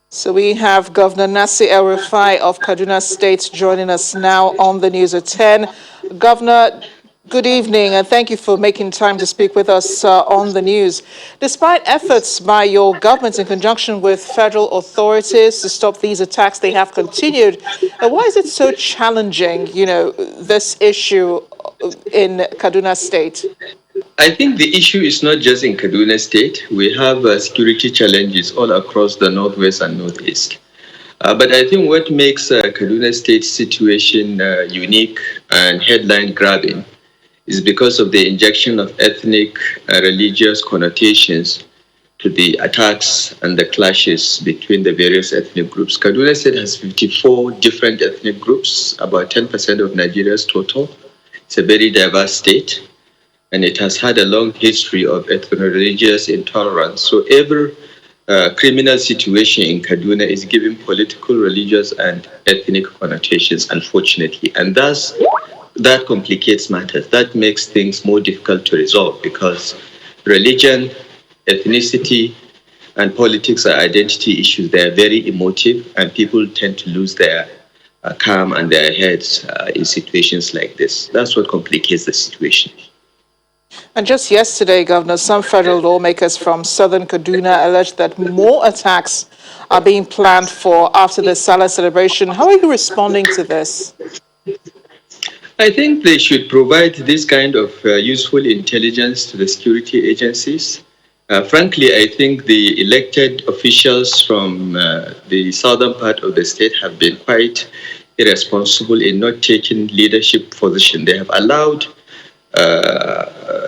So we have Governor Nasir El-Rufai of Kaduna State joining us now on the news at 10. Governor, good evening, and thank you for making time to speak with us on the news. Despite efforts by your government in conjunction with federal authorities to stop these attacks, they have continued. Why is it so challenging, this issue in Kaduna State? I think the issue is not just in Kaduna State. We have security challenges all across the Northwest and Northeast. But I think what makes Kaduna State's situation unique and headline grabbing is because of the injection of ethnic religious connotations to the attacks and the clashes between the various ethnic groups. Kaduna State has 54 different ethnic groups, about 10% of Nigeria's total. It's a very diverse state, and it has had a long history of ethno-religious intolerance. So every criminal situation in Kaduna is given political, religious, and ethnic connotations, unfortunately. And thus, that complicates matters. That makes things more difficult to resolve because religion, ethnicity, and politics are identity issues. They are very emotive, and people tend to lose their calm and their heads in situations like this. That's what complicates the situation. And just yesterday, Governor, some federal lawmakers from southern Kaduna alleged that more attacks are being planned for after the Salah celebration. How are you responding to this? I think they should provide this kind of useful intelligence to the security agencies. Frankly, I think the elected officials from the southern part of the state have been quite irresponsible in not taking leadership position. They have allowed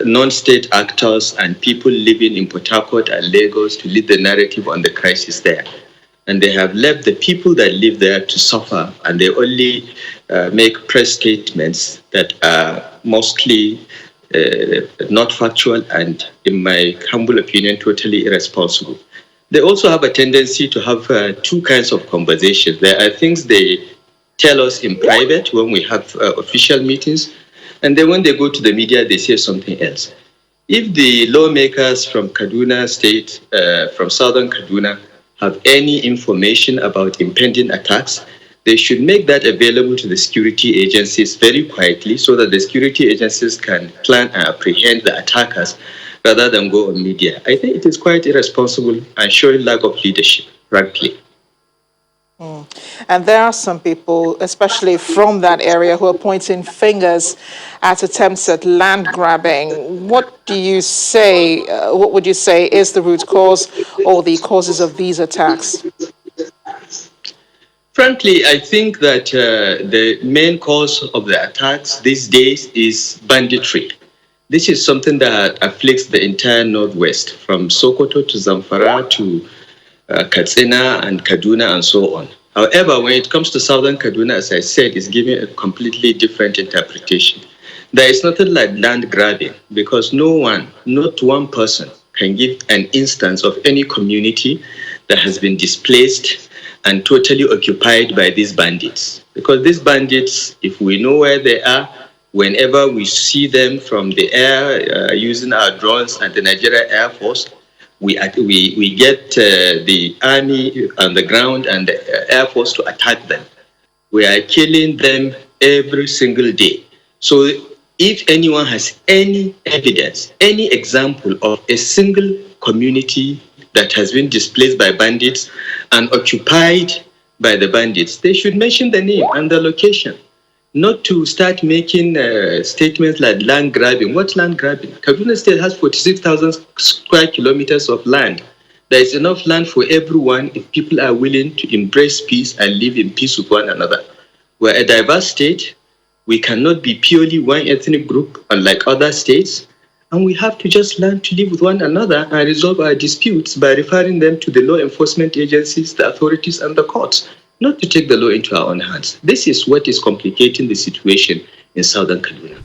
non-state actors and people living in Port Harcourt and Lagos to lead the narrative on the crisis there. And they have left the people that live there to suffer, and they only make press statements that are mostly not factual and, in my humble opinion, totally irresponsible. They also have a tendency to have two kinds of conversations. There are things they tell us in private when we have official meetings, and then when they go to the media, they say something else. If the lawmakers from Kaduna State, from southern Kaduna, have any information about impending attacks, they should make that available to the security agencies very quietly so that the security agencies can plan and apprehend the attackers rather than go on media. I think it is quite irresponsible and showing lack of leadership, frankly. And there are some people, especially from that area, who are pointing fingers at attempts at land grabbing. What do you say? What would you say is the root cause or the causes of these attacks? Frankly, I think that the main cause of the attacks these days is banditry. This is something that afflicts the entire Northwest, from Sokoto to Zamfara to Katsina and Kaduna and so on. However, when it comes to southern Kaduna, as I said, it's given a completely different interpretation. There is nothing like land grabbing because no one, not one person, can give an instance of any community that has been displaced and totally occupied by these bandits. Because these bandits, if we know where they are, whenever we see them from the air using our drones and the Nigeria Air Force, we get the army on the ground and the Air Force to attack them. We are killing them every single day. So if anyone has any evidence, any example of a single community that has been displaced by bandits and occupied by the bandits, they should mention the name and the location. Not to start making statements like land grabbing. What land grabbing? Kaduna State has 46,000 square kilometers of land. There is enough land for everyone if people are willing to embrace peace and live in peace with one another. We're a diverse state. We cannot be purely one ethnic group, unlike other states. And we have to just learn to live with one another and resolve our disputes by referring them to the law enforcement agencies, the authorities, and the courts, not to take the law into our own hands. This is what is complicating the situation in southern Kaduna.